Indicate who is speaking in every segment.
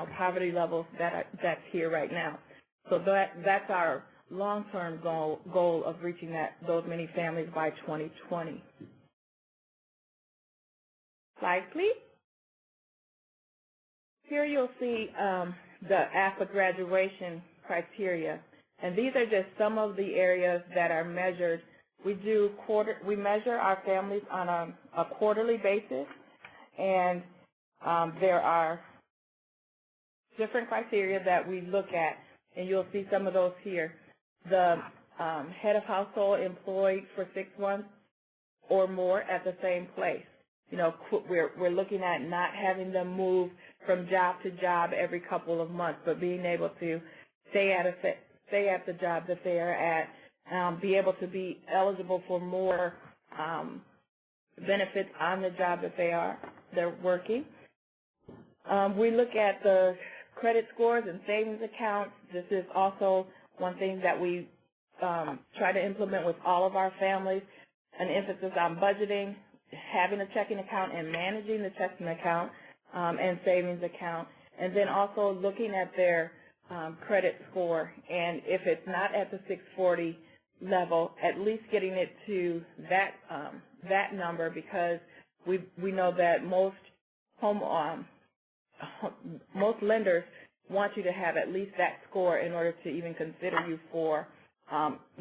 Speaker 1: poverty levels that's here right now. So that's our long-term goal of reaching those many families by 2020. Slide, please. Here you'll see the after graduation criteria, and these are just some of the areas that are measured. We measure our families on a quarterly basis, and there are different criteria that we look at, and you'll see some of those here. The head of household employed for 6 months or more at the same place. You know, we're looking at not having them move from job to job every couple of months, but being able to stay at the job that they are at, be able to be eligible for more benefits on the job that they're working. We look at the credit scores and savings accounts. This is also one thing that we try to implement with all of our families, an emphasis on budgeting, having a checking account and managing the checking account and savings account, and then also looking at their credit score, and if it's not at the 640 level, at least getting it to that number, because we know that most lenders want you to have at least that score in order to even consider you for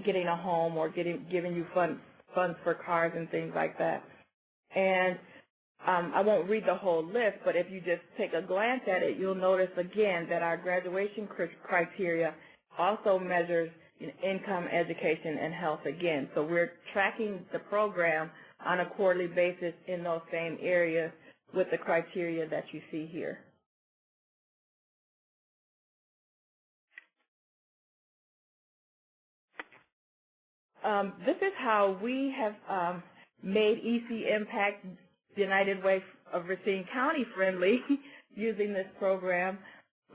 Speaker 1: getting a home or giving you funds for cars and things like that. And I won't read the whole list, but if you just take a glance at it, you'll notice again that our graduation criteria also measures income, education, and health again. So we're tracking the program on a quarterly basis in those same areas with the criteria that you see here. This is how we have made eCImpact United Way of Racine County friendly using this program.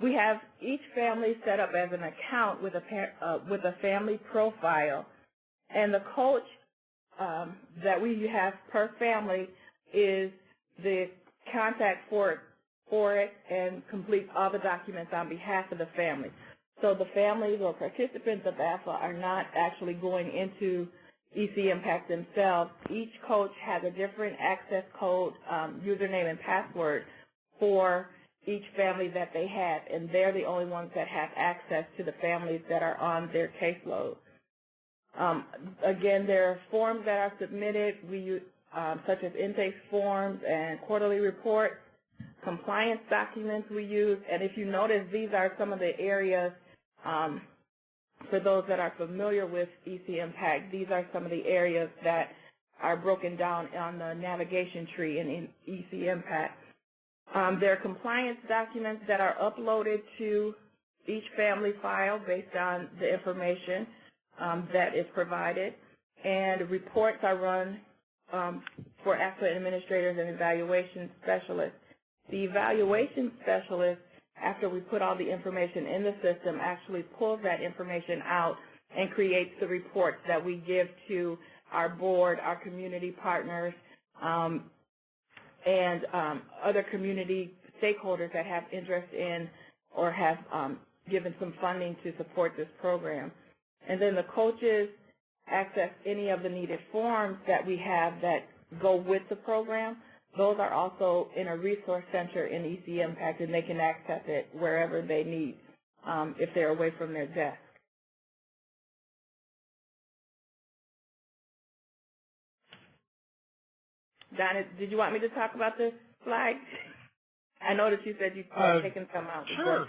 Speaker 1: We have each family set up as an account with a family profile, and the coach that we have per family is the contact for it and completes all the documents on behalf of the family. So the families or participants of AFA are not actually going into eCImpact themselves. Each coach has a different access code, username, and password for each family that they have, and they're the only ones that have access to the families that are on their caseload. Again, there are forms that are submitted, such as intake forms and quarterly reports, compliance documents we use, and if you notice, these are some of the areas, for those that are familiar with eCImpact, these are some of the areas that are broken down on the navigation tree in eCImpact. There are compliance documents that are uploaded to each family file based on the information that is provided, and reports are run for AFA administrators and evaluation specialists. The evaluation specialist, after we put all the information in the system, actually pulls that information out and creates the reports that we give to our board, our community partners, and other community stakeholders that have interest in or have given some funding to support this program. And then the coaches access any of the needed forms that we have that go with the program. Those are also in a resource center in eCImpact, and they can access it wherever they need if they're away from their desk. Donna, did you want me to talk about this slide? I know that you said you'd taken some out.
Speaker 2: Sure.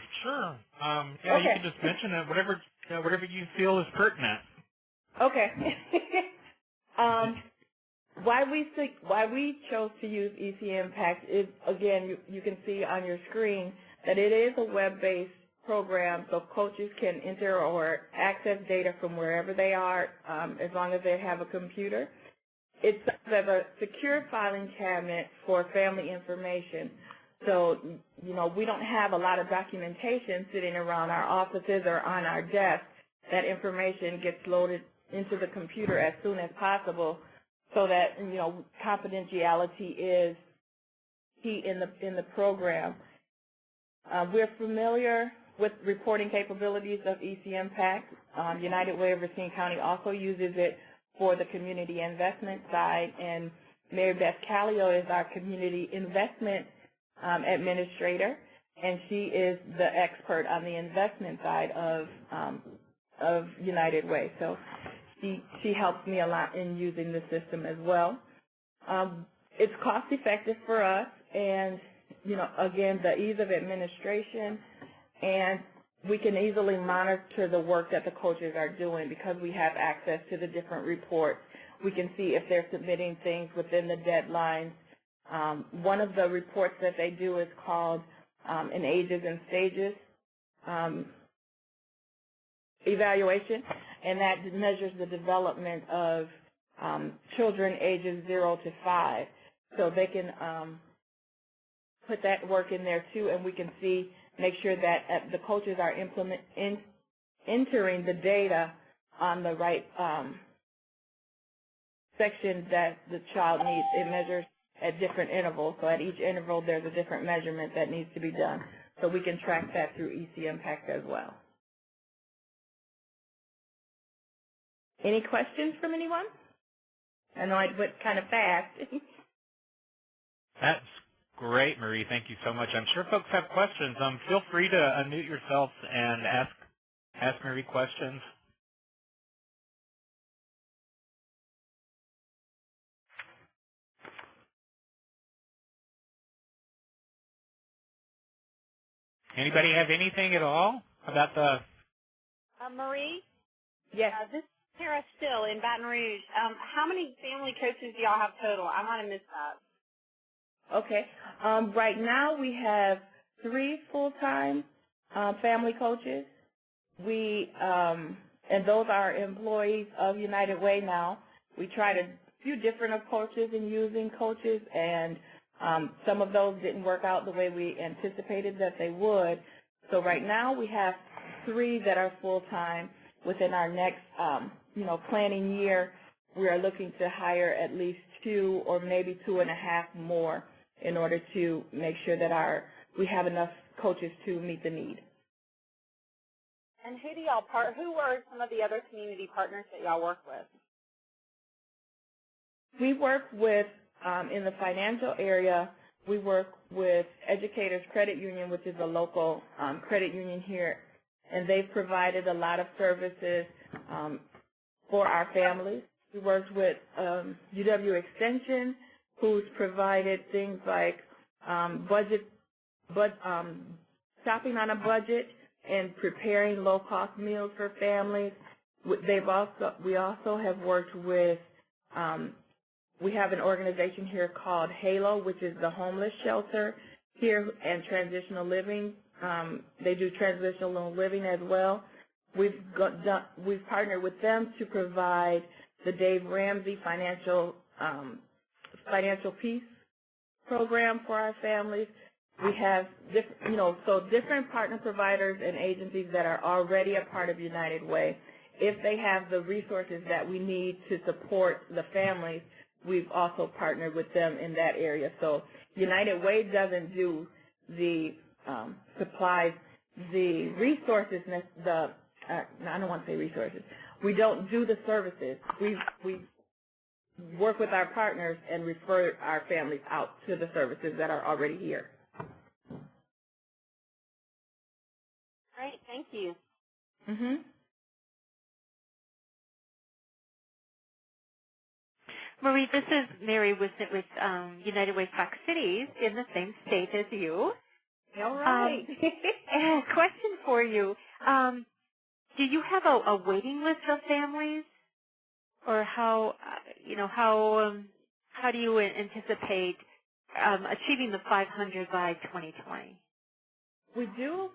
Speaker 2: Yeah, okay. You can just mention it, whatever you feel is pertinent.
Speaker 1: Okay. Why we chose to use eCImpact is, again, you can see on your screen that it is a web-based program, so coaches can enter or access data from wherever they are, as long as they have a computer. It's a secure filing cabinet for family information. So, we don't have a lot of documentation sitting around our offices or on our desks. That information gets loaded into the computer as soon as possible, so that confidentiality is key in the program. We're familiar with reporting capabilities of eCImpact. United Way of Racine County also uses it for the community investment side, and Mary Beth Callio is our community investment administrator, and she is the expert on the investment side of United Way. So she helps me a lot in using the system as well. It's cost effective for us, and again, the ease of administration, and we can easily monitor the work that the coaches are doing because we have access to the different reports. We can see if they're submitting things within the deadlines. One of the reports that they do is called an ages and stages evaluation, and that measures the development of children ages 0 to 5. So they can put that work in there too, and we can make sure that the coaches are entering the data on the right section that the child needs. It measures at different intervals, so at each interval there's a different measurement that needs to be done. So we can track that through eCImpact as well. Any questions from anyone? I know I went kind of fast.
Speaker 2: That's great, Marie. Thank you so much. I'm sure folks have questions. Feel free to unmute yourself and ask Marie questions. Anybody have anything at all about the...
Speaker 3: Marie?
Speaker 1: Yes.
Speaker 3: This is Sarah Still in Baton Rouge. How many family coaches do y'all have total? I might have missed that.
Speaker 1: Okay. Right now we have 3 full-time family coaches. And those are employees of United Way now. We tried a few different approaches in using coaches, and some of those didn't work out the way we anticipated that they would. So right now we have 3 that are full-time. Within our next, planning year, we are looking to hire at least 2 or maybe 2.5 more in order to make sure that we have enough coaches to meet the need.
Speaker 3: And who are some of the other community partners that y'all work with?
Speaker 1: We work with, in the financial area, we work with Educators Credit Union, which is a local credit union here, and they've provided a lot of services for our families. We worked with UW Extension, who's provided things like shopping on a budget and preparing low-cost meals for families. We also have worked with, we have an organization here called HALO, which is the homeless shelter here, and transitional living. They do transitional living as well. We've partnered with them to provide the Dave Ramsey financial peace program for our families. We have different partner providers and agencies that are already a part of United Way. If they have the resources that we need to support the families, we've also partnered with them in that area. So United Way doesn't do the supplies, the resources, I don't want to say resources. We don't do the services. We work with our partners and refer our families out to the services that are already here.
Speaker 3: Great, thank you.
Speaker 1: Mm-hmm.
Speaker 4: Marie, this is Mary with United Way Fox Cities in the same state as you.
Speaker 1: All right.
Speaker 4: A question for you. Do you have a waiting list of families? Or how do you anticipate achieving the 500 by 2020?
Speaker 1: We do